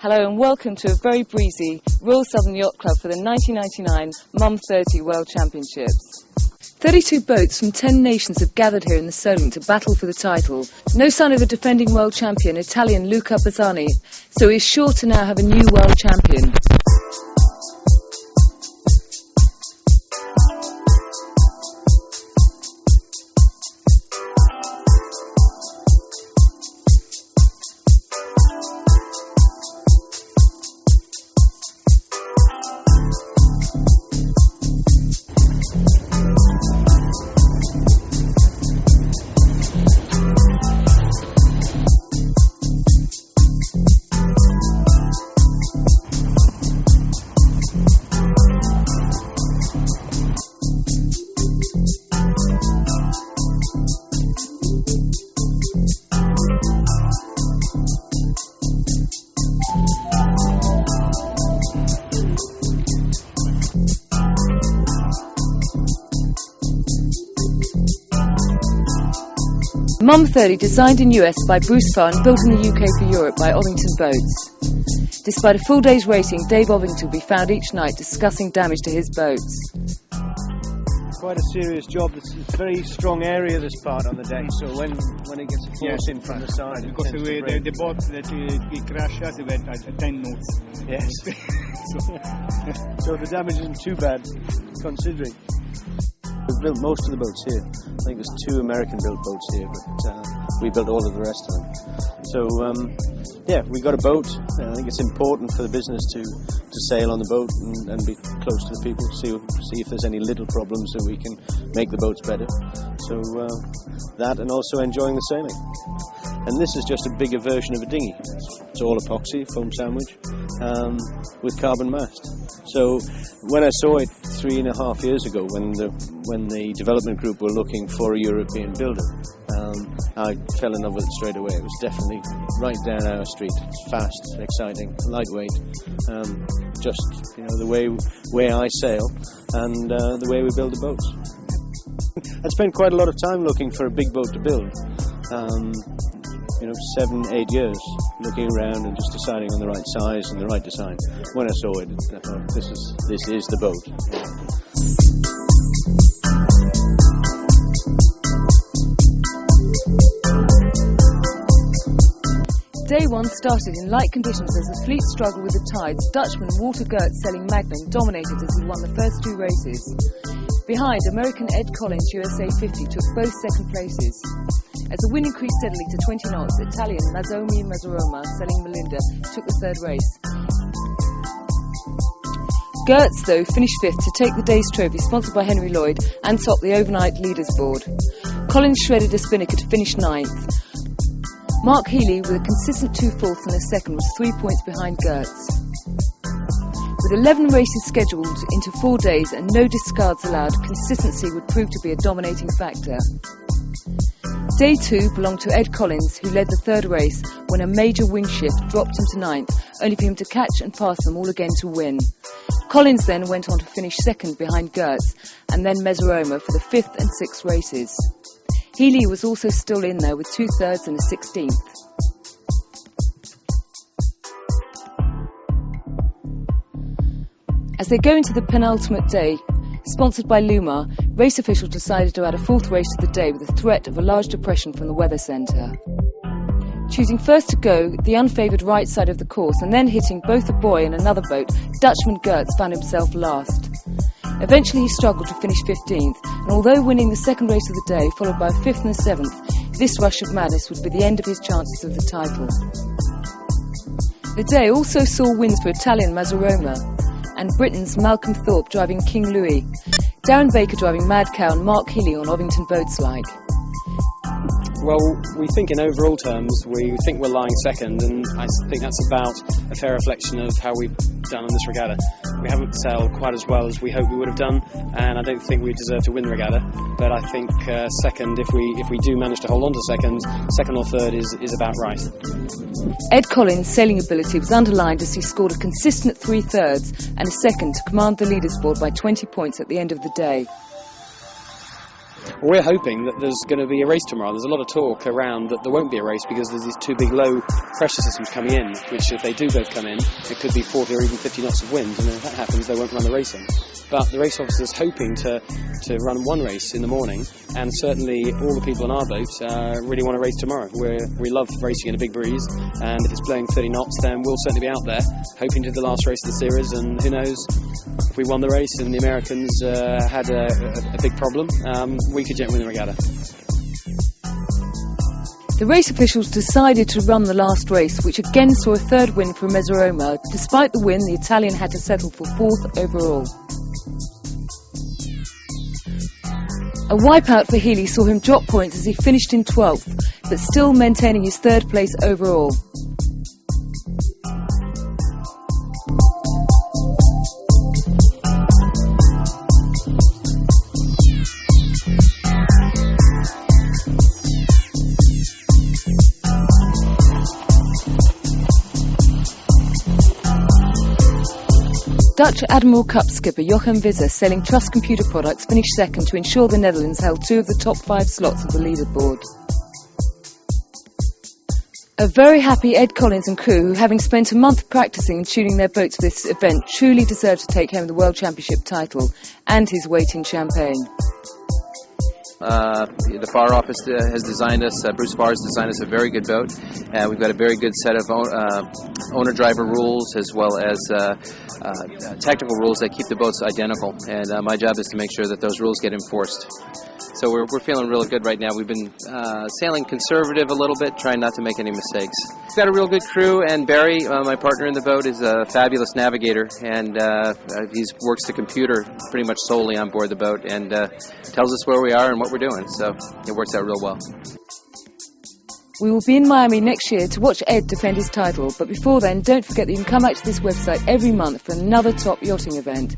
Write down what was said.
Hello and welcome to a very breezy Royal Southern Yacht Club for the 1999 Mumm 30 World Championships. 32 boats from 10 nations have gathered here in the Solent to battle for the title. No sign of the defending world champion, Italian Luca Bazzani, so he is sure to now have a new world champion. Mumm 30, designed in US by Bruce Farr and built in the UK for Europe by Ovington Boats. Despite a full day's racing, Dave Ovington will be found each night discussing damage to his boats. Quite a serious job. It's a very strong area, this part on the deck, so when it gets a force in from the side, because the boat that we crashed at, we went at 10 knots. Yes. So the damage isn't too bad, considering. We've built most of the boats here. I think there's 2 American-built boats here, but we built all of the rest of them. So, yeah, we got a boat. I think it's important for the business to sail on the boat and be close to the people, see if there's any little problems so we can make the boats better. So that, and also enjoying the sailing. And this is just a bigger version of a dinghy. It's all epoxy, foam sandwich, with carbon mast. So when I saw it 3.5 years ago, when the development group were looking for a European builder, I fell in love with it straight away. It was definitely right down our street. It's fast, exciting, lightweight, just the way I sail and the way we build the boats. I spent quite a lot of time looking for a big boat to build. 7-8 years looking around and just deciding on the right size and the right design. When I saw it, I thought, this is the boat. Day 1 started in light conditions as the fleet struggled with the tides. Dutchman Walter Gertz sailing Magnum dominated as he won the first 2 races. Behind, American Ed Collins USA 50 took both second places. As the wind increased steadily to 20 knots, Italian Mazzomi Mazzaroma, sailing Melinda, took the 3rd race. Gertz, though, finished 5th to take the day's trophy, sponsored by Henry Lloyd, and top the overnight leaders board. Collins shredded a spinnaker to finish 9th. Mark Healy, with a consistent 2 fourths and a second, was 3 points behind Gertz. With 11 races scheduled into 4 days and no discards allowed, consistency would prove to be a dominating factor. Day 2 belonged to Ed Collins, who led the 3rd race when a major wind shift dropped him to 9th, only for him to catch and pass them all again to win. Collins then went on to finish 2nd behind Gertz, and then Mezzaroma for the 5th and 6th races. Healy was also still in there with 2/3 and a 16th. As they go into the penultimate day, sponsored by Lumar, race officials decided to add a 4th race to the day with the threat of a large depression from the weather centre. Choosing first to go the unfavoured right side of the course and then hitting both a buoy and another boat, Dutchman Gertz found himself last. Eventually he struggled to finish 15th, and although winning the 2nd race of the day, followed by a 5th and a 7th, this rush of madness would be the end of his chances of the title. The day also saw wins for Italian Mazzaroma and Britain's Malcolm Thorpe driving King Louis, Darren Baker driving Mad Cow, and Mark Healy on Ovington Boats like. Well, we think in overall terms, we think we're lying second, and I think that's about a fair reflection of how we've done on this regatta. We haven't sailed quite as well as we hoped we would have done, and I don't think we deserve to win the regatta, but I think second, if we do manage to hold on to second or third is about right. Ed Collins' sailing ability was underlined as he scored a consistent 3/3 and a 2nd to command the leaders board by 20 points at the end of the day. We're hoping that there's going to be a race tomorrow. There's a lot of talk around that there won't be a race because there's these two big low pressure systems coming in, which if they do both come in, it could be 40 or even 50 knots of wind, and if that happens, they won't run the racing. But the race officer's hoping to run one race in the morning, and certainly all the people on our boat really want to race tomorrow. We love racing in a big breeze, and if it's blowing 30 knots, then we'll certainly be out there hoping to do the last race of the series, and who knows, if we won the race and the Americans had a big problem, we could yet win the regatta. The race officials decided to run the last race, which again saw a third win for Mezzaroma. Despite the win, the Italian had to settle for 4th overall. A wipeout for Healy saw him drop points as he finished in 12th, but still maintaining his 3rd place overall. Dutch Admiral Cup skipper Jochem Visser, selling Trust Computer products, finished second to ensure the Netherlands held 2 of the top 5 slots of the leaderboard. A very happy Ed Collins and crew, who, having spent a month practicing and tuning their boats for this event, truly deserve to take home the World Championship title and his weight in champagne. The Farr office has designed us, Bruce Farr has designed us a very good boat. We've got a very good set of owner-driver rules as well as technical rules that keep the boats identical. And my job is to make sure that those rules get enforced. So we're feeling really good right now. We've been sailing conservative a little bit, trying not to make any mistakes. We've got a real good crew, and Barry, my partner in the boat, is a fabulous navigator, and he works the computer pretty much solely on board the boat and tells us where we are and what we're doing, so it works out real well. We will be in Miami next year to watch Ed defend his title, but before then, don't forget that you can come back to this website every month for another top yachting event.